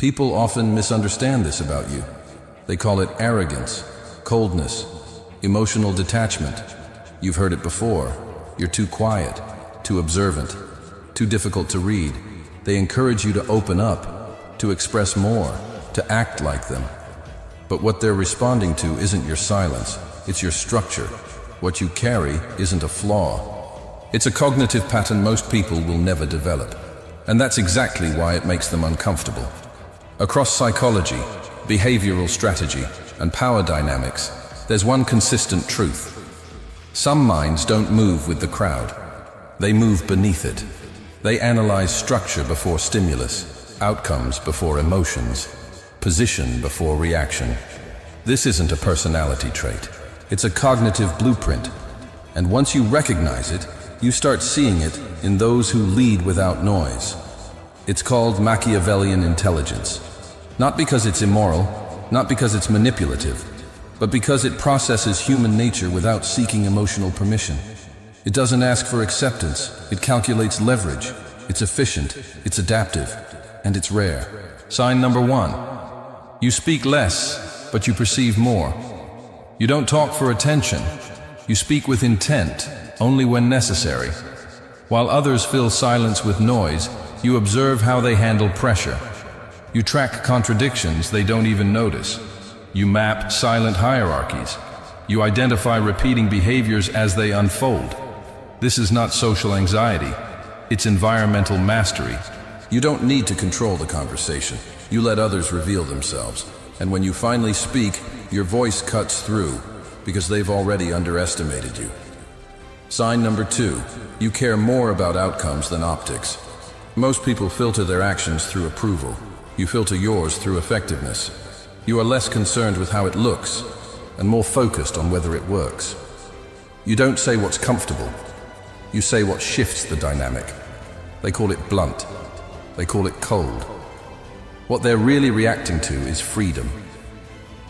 People often misunderstand this about you. They call it arrogance, coldness, emotional detachment. You've heard it before. You're too quiet, too observant, too difficult to read. They encourage you to open up, to express more, to act like them. But what they're responding to isn't your silence, it's your structure. What you carry isn't a flaw. It's a cognitive pattern most people will never develop. And that's exactly why it makes them uncomfortable. Across psychology, behavioral strategy, and power dynamics, there's one consistent truth. Some minds don't move with the crowd. They move beneath it. They analyze structure before stimulus, outcomes before emotions, position before reaction. This isn't a personality trait. It's a cognitive blueprint. And once you recognize it, you start seeing it in those who lead without noise. It's called Machiavellian Intelligence. Not because it's immoral, not because it's manipulative, but because it processes human nature without seeking emotional permission. It doesn't ask for acceptance, it calculates leverage. It's efficient, it's adaptive, and it's rare. Sign number 1. You speak less, but you perceive more. You don't talk for attention. You speak with intent, only when necessary. While others fill silence with noise, you observe how they handle pressure. You track contradictions they don't even notice. You map silent hierarchies. You identify repeating behaviors as they unfold. This is not social anxiety. It's environmental mastery. You don't need to control the conversation. You let others reveal themselves. And when you finally speak, your voice cuts through because they've already underestimated you. Sign number 2. You care more about outcomes than optics. Most people filter their actions through approval. You filter yours through effectiveness. You are less concerned with how it looks and more focused on whether it works. You don't say what's comfortable. You say what shifts the dynamic. They call it blunt. They call it cold. What they're really reacting to is freedom.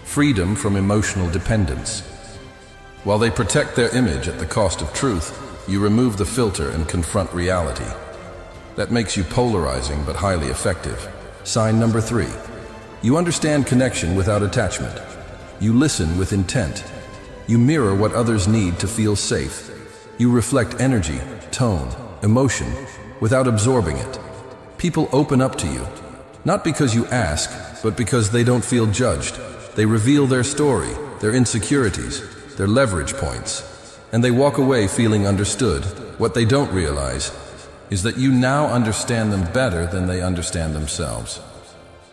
Freedom from emotional dependence. While they protect their image at the cost of truth, you remove the filter and confront reality. That makes you polarizing but highly effective. Sign number 3. You understand connection without attachment. You listen with intent. You mirror what others need to feel safe. You reflect energy, tone, emotion, without absorbing it. People open up to you, not because you ask, but because they don't feel judged. They reveal their story, their insecurities, their leverage points, and they walk away feeling understood. What they don't realize is that you now understand them better than they understand themselves.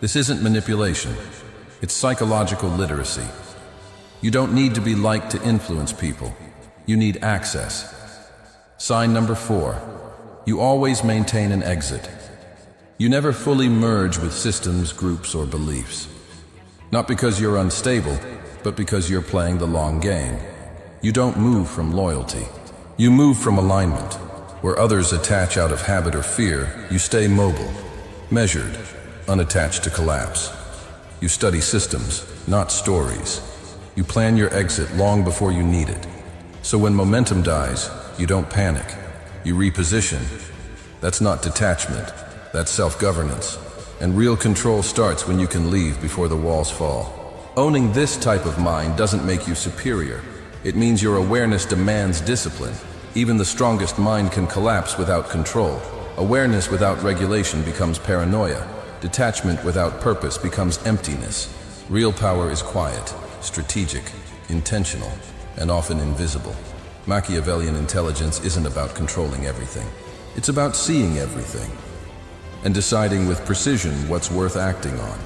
This isn't manipulation, it's psychological literacy. You don't need to be liked to influence people. You need access. Sign number 4. You always maintain an exit. You never fully merge with systems, groups, or beliefs. Not because you're unstable, but because you're playing the long game. You don't move from loyalty. You move from alignment. Where others attach out of habit or fear, you stay mobile, measured, unattached to collapse. You study systems, not stories. You plan your exit long before you need it. So when momentum dies, you don't panic. You reposition. That's not detachment. That's self-governance. And real control starts when you can leave before the walls fall. Owning this type of mind doesn't make you superior. It means your awareness demands discipline. Even the strongest mind can collapse without control. Awareness without regulation becomes paranoia. Detachment without purpose becomes emptiness. Real power is quiet, strategic, intentional, and often invisible. Machiavellian intelligence isn't about controlling everything. It's about seeing everything and deciding with precision what's worth acting on.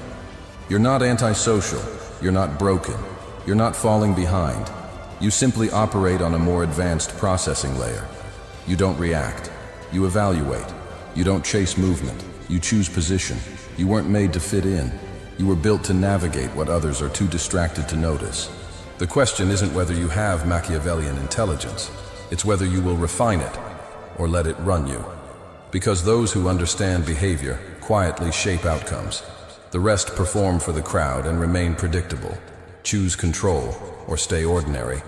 You're not antisocial. You're not broken. You're not falling behind. You simply operate on a more advanced processing layer. You don't react. You evaluate. You don't chase movement. You choose position. You weren't made to fit in. You were built to navigate what others are too distracted to notice. The question isn't whether you have Machiavellian intelligence. It's whether you will refine it or let it run you. Because those who understand behavior quietly shape outcomes. The rest perform for the crowd and remain predictable. Choose control or stay ordinary.